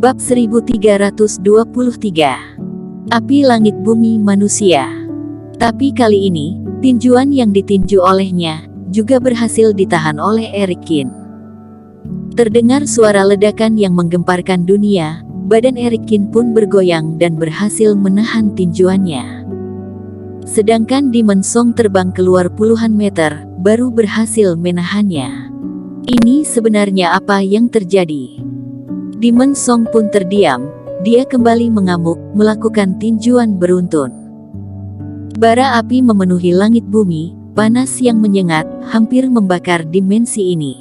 Bab 1323. Api langit bumi manusia. Tapi kali ini, tinjuan yang ditinju olehnya, juga berhasil ditahan oleh Erikin. Terdengar suara ledakan yang menggemparkan dunia, badan Erikin pun bergoyang dan berhasil menahan tinjuannya. Sedangkan Demon Song terbang keluar puluhan meter, baru berhasil menahannya. Ini sebenarnya apa yang terjadi? Demon Song pun terdiam, dia kembali mengamuk, melakukan tinjuan beruntun. Bara api memenuhi langit bumi, panas yang menyengat, hampir membakar dimensi ini.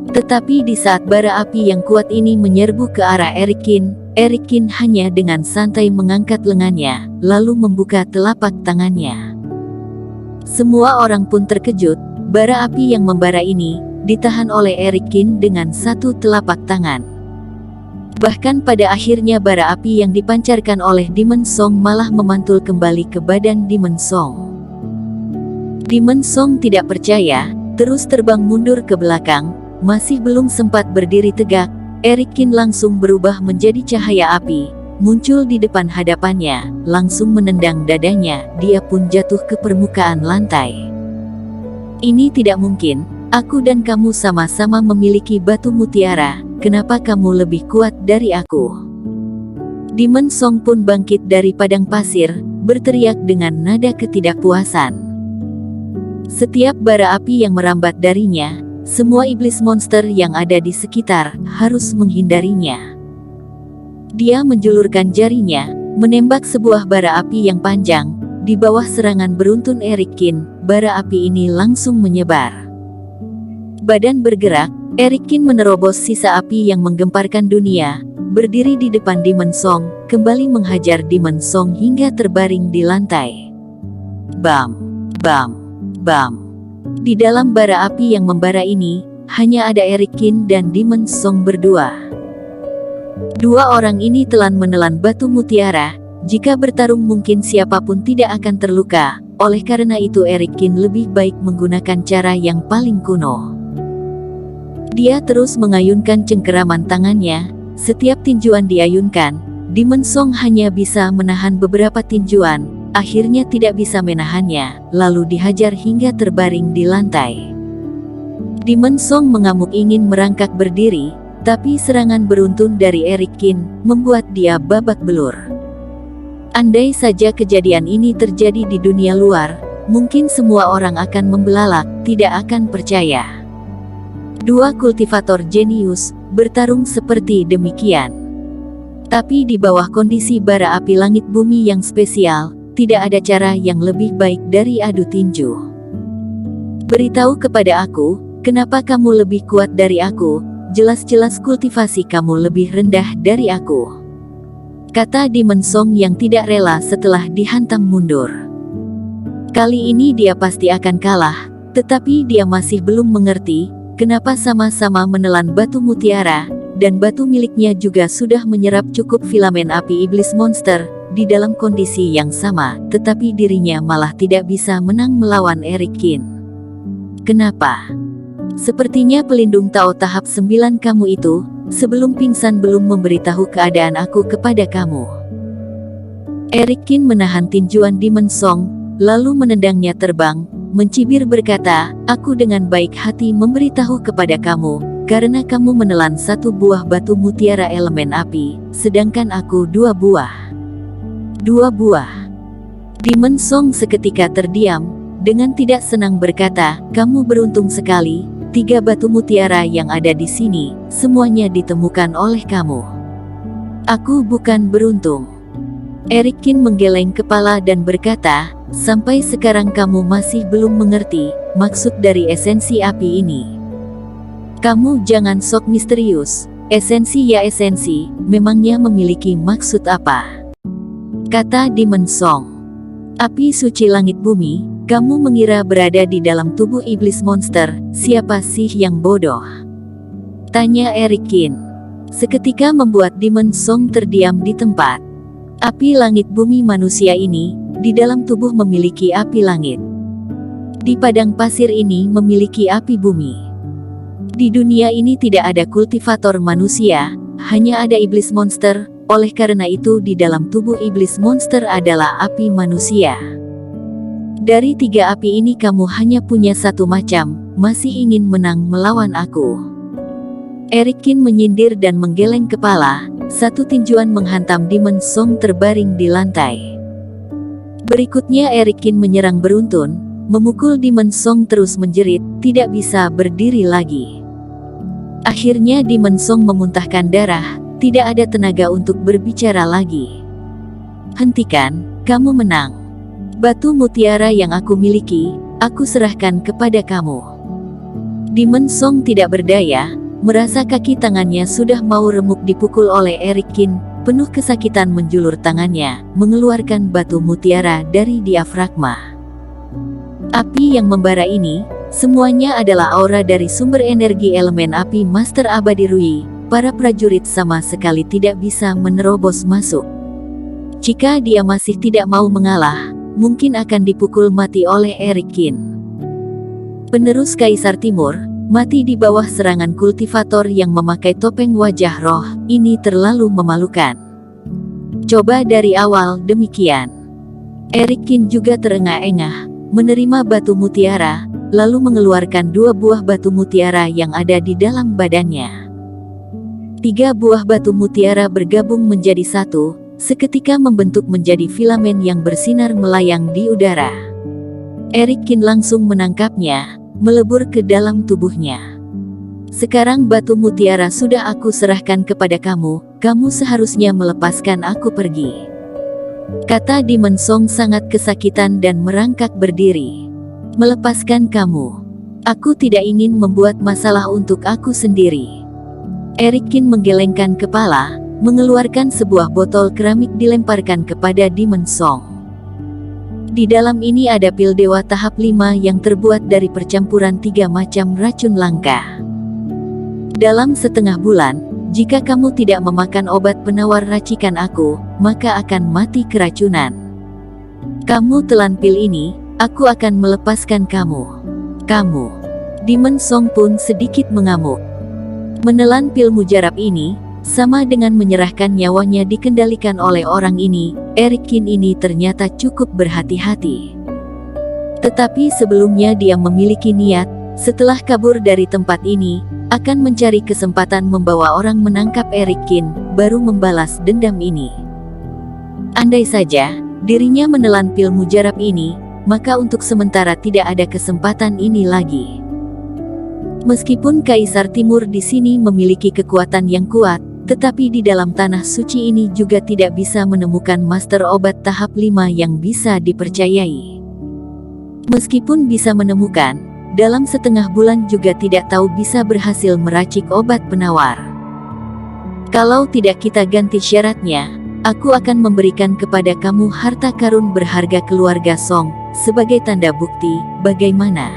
Tetapi di saat bara api yang kuat ini menyerbu ke arah Erikin hanya dengan santai mengangkat lengannya, lalu membuka telapak tangannya. Semua orang pun terkejut, bara api yang membara ini, ditahan oleh Erikin dengan satu telapak tangan. Bahkan pada akhirnya bara api yang dipancarkan oleh Demon Song malah memantul kembali ke badan Demon Song. Demon Song tidak percaya, terus terbang mundur ke belakang, masih belum sempat berdiri tegak, Erikin langsung berubah menjadi cahaya api, muncul di depan hadapannya, langsung menendang dadanya, dia pun jatuh ke permukaan lantai. Ini tidak mungkin, aku dan kamu sama-sama memiliki batu mutiara. Kenapa kamu lebih kuat dari aku? Demon Song pun bangkit dari padang pasir, berteriak dengan nada ketidakpuasan. Setiap bara api yang merambat darinya, semua iblis monster yang ada di sekitar, harus menghindarinya. Dia menjulurkan jarinya, menembak sebuah bara api yang panjang, di bawah serangan beruntun Erikin, bara api ini langsung menyebar. Badan bergerak, Erikin menerobos sisa api yang menggemparkan dunia, berdiri di depan Demon Song, kembali menghajar Demon Song hingga terbaring di lantai. Bam, bam, bam. Di dalam bara api yang membara ini, hanya ada Erikin dan Demon Song berdua. Dua orang ini telan menelan batu mutiara, jika bertarung mungkin siapapun tidak akan terluka, oleh karena itu Erikin lebih baik menggunakan cara yang paling kuno. Dia terus mengayunkan cengkeraman tangannya, setiap tinjuan diayunkan, Demon Song hanya bisa menahan beberapa tinjuan, akhirnya tidak bisa menahannya, lalu dihajar hingga terbaring di lantai. Demon Song mengamuk ingin merangkak berdiri, tapi serangan beruntun dari Erikin membuat dia babak belur. Andai saja kejadian ini terjadi di dunia luar, mungkin semua orang akan membelalak, tidak akan percaya. Dua kultivator jenius bertarung seperti demikian. Tapi di bawah kondisi bara api langit bumi yang spesial, tidak ada cara yang lebih baik dari adu tinju. Beritahu kepada aku, kenapa kamu lebih kuat dari aku, jelas-jelas kultivasi kamu lebih rendah dari aku. Kata Demon Song yang tidak rela setelah dihantam mundur. Kali ini dia pasti akan kalah, tetapi dia masih belum mengerti, kenapa sama-sama menelan batu mutiara, dan batu miliknya juga sudah menyerap cukup filamen api iblis monster, di dalam kondisi yang sama, tetapi dirinya malah tidak bisa menang melawan Erikin. Kenapa? Sepertinya pelindung Tao tahap 9 kamu itu, sebelum pingsan belum memberitahu keadaan aku kepada kamu. Erikin menahan tinjuan Demon Song, lalu menendangnya terbang, mencibir berkata, aku dengan baik hati memberitahu kepada kamu, karena kamu menelan satu buah batu mutiara elemen api, sedangkan aku dua buah. Dua buah. Demon Song seketika terdiam, dengan tidak senang berkata, kamu beruntung sekali, 3 batu mutiara yang ada di sini, semuanya ditemukan oleh kamu. Aku bukan beruntung. Erikin menggeleng kepala dan berkata, sampai sekarang kamu masih belum mengerti maksud dari esensi api ini. Kamu jangan sok misterius, esensi ya esensi, memangnya memiliki maksud apa? Kata Demon Song. Api suci langit bumi, kamu mengira berada di dalam tubuh iblis monster, siapa sih yang bodoh? Tanya Erikin. Seketika membuat Demon Song terdiam di tempat. Api langit bumi manusia ini, di dalam tubuh memiliki api langit. Di padang pasir ini memiliki api bumi. Di dunia ini tidak ada kultivator manusia, hanya ada iblis monster, oleh karena itu di dalam tubuh iblis monster adalah api manusia. Dari 3 api ini kamu hanya punya satu macam, masih ingin menang melawan aku. Erikin menyindir dan menggeleng kepala, satu tinjuan menghantam Demon Song terbaring di lantai. Berikutnya Erikin menyerang beruntun, memukul Demon Song terus menjerit, tidak bisa berdiri lagi. Akhirnya Demon Song memuntahkan darah, tidak ada tenaga untuk berbicara lagi. Hentikan, kamu menang. Batu mutiara yang aku miliki, aku serahkan kepada kamu. Demon Song tidak berdaya, merasa kaki tangannya sudah mau remuk dipukul oleh Erikin, penuh kesakitan menjulur tangannya, mengeluarkan batu mutiara dari diafragma. Api yang membara ini, semuanya adalah aura dari sumber energi elemen api Master Abadi Rui. Para prajurit sama sekali tidak bisa menerobos masuk. Jika dia masih tidak mau mengalah, mungkin akan dipukul mati oleh Erikin. Penerus Kaisar Timur, mati di bawah serangan kultivator yang memakai topeng wajah roh, ini terlalu memalukan. Coba dari awal demikian. Erikin juga terengah-engah, menerima batu mutiara, lalu mengeluarkan 2 buah batu mutiara yang ada di dalam badannya. 3 buah batu mutiara bergabung menjadi satu, seketika membentuk menjadi filamen yang bersinar melayang di udara. Erikin langsung menangkapnya, melebur ke dalam tubuhnya. Sekarang batu mutiara sudah aku serahkan kepada kamu, kamu seharusnya melepaskan aku pergi. Kata Demon Song sangat kesakitan dan merangkak berdiri. Melepaskan kamu. Aku tidak ingin membuat masalah untuk aku sendiri. Erikin menggelengkan kepala, mengeluarkan sebuah botol keramik dilemparkan kepada Demon Song. Di dalam ini ada pil dewa tahap 5 yang terbuat dari percampuran 3 macam racun langka. Dalam setengah bulan, jika kamu tidak memakan obat penawar racikan aku, maka akan mati keracunan. Kamu telan pil ini, aku akan melepaskan kamu. Kamu. Demon Song pun sedikit mengamuk. Menelan pil mujarab ini, sama dengan menyerahkan nyawanya dikendalikan oleh orang ini. Erikin ini ternyata cukup berhati-hati. Tetapi sebelumnya dia memiliki niat, setelah kabur dari tempat ini, akan mencari kesempatan membawa orang menangkap Erikin, baru membalas dendam ini. Andai saja, dirinya menelan pil mujarab ini, maka untuk sementara tidak ada kesempatan ini lagi. Meskipun Kaisar Timur di sini memiliki kekuatan yang kuat, tetapi di dalam tanah suci ini juga tidak bisa menemukan master obat tahap 5 yang bisa dipercayai. Meskipun bisa menemukan, dalam setengah bulan juga tidak tahu bisa berhasil meracik obat penawar. Kalau tidak kita ganti syaratnya, aku akan memberikan kepada kamu harta karun berharga keluarga Song, sebagai tanda bukti, bagaimana?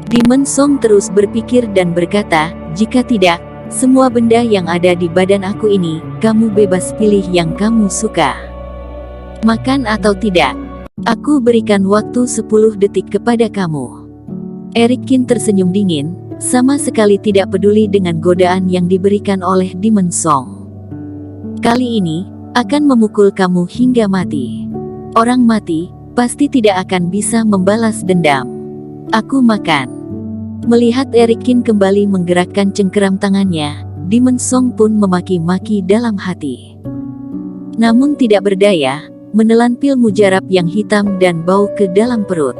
Demon Song terus berpikir dan berkata, jika tidak, semua benda yang ada di badan aku ini, kamu bebas pilih yang kamu suka. Makan atau tidak. Aku berikan waktu 10 detik kepada kamu. Erikin tersenyum dingin, sama sekali tidak peduli dengan godaan yang diberikan oleh Demon Song. Kali ini, akan memukul kamu hingga mati. Orang mati, pasti tidak akan bisa membalas dendam. Aku makan. Melihat Erikin kembali menggerakkan cengkeram tangannya, Demon Song pun memaki-maki dalam hati. Namun tidak berdaya, menelan pil mujarab yang hitam dan bau ke dalam perut.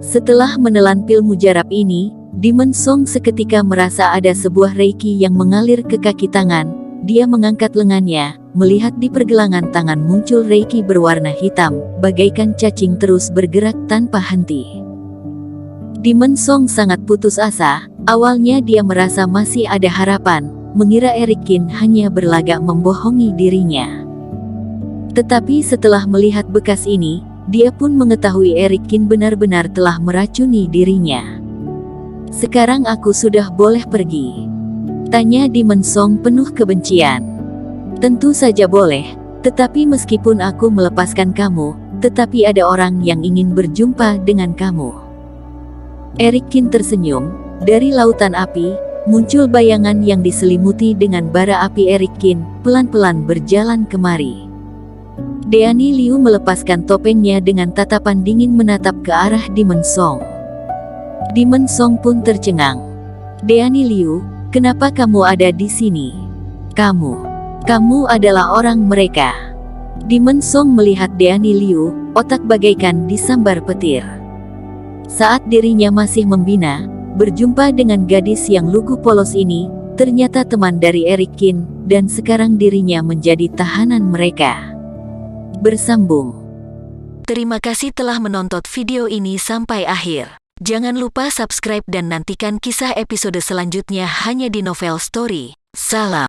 Setelah menelan pil mujarab ini, Demon Song seketika merasa ada sebuah reiki yang mengalir ke kaki tangan. Dia mengangkat lengannya, melihat di pergelangan tangan muncul reiki berwarna hitam, bagaikan cacing terus bergerak tanpa henti. Demon Song sangat putus asa. Awalnya dia merasa masih ada harapan, mengira Erikin hanya berlagak membohongi dirinya. Tetapi setelah melihat bekas ini, dia pun mengetahui Erikin benar-benar telah meracuni dirinya. Sekarang aku sudah boleh pergi? Tanya Demon Song penuh kebencian. Tentu saja boleh, tetapi meskipun aku melepaskan kamu, tetapi ada orang yang ingin berjumpa dengan kamu. Erikin tersenyum, dari lautan api, muncul bayangan yang diselimuti dengan bara api. Erikin pelan-pelan berjalan kemari. Deani Liu melepaskan topengnya dengan tatapan dingin menatap ke arah Demon Song. Demon Song pun tercengang. Deani Liu, kenapa kamu ada di sini? Kamu adalah orang mereka. Demon Song melihat Deani Liu, otak bagaikan disambar petir. Saat dirinya masih membina, berjumpa dengan gadis yang lugu polos ini, ternyata teman dari Erikin, dan sekarang dirinya menjadi tahanan mereka. Bersambung. Terima kasih telah menonton video ini sampai akhir. Jangan lupa subscribe dan nantikan kisah episode selanjutnya hanya di Novel Story. Salam.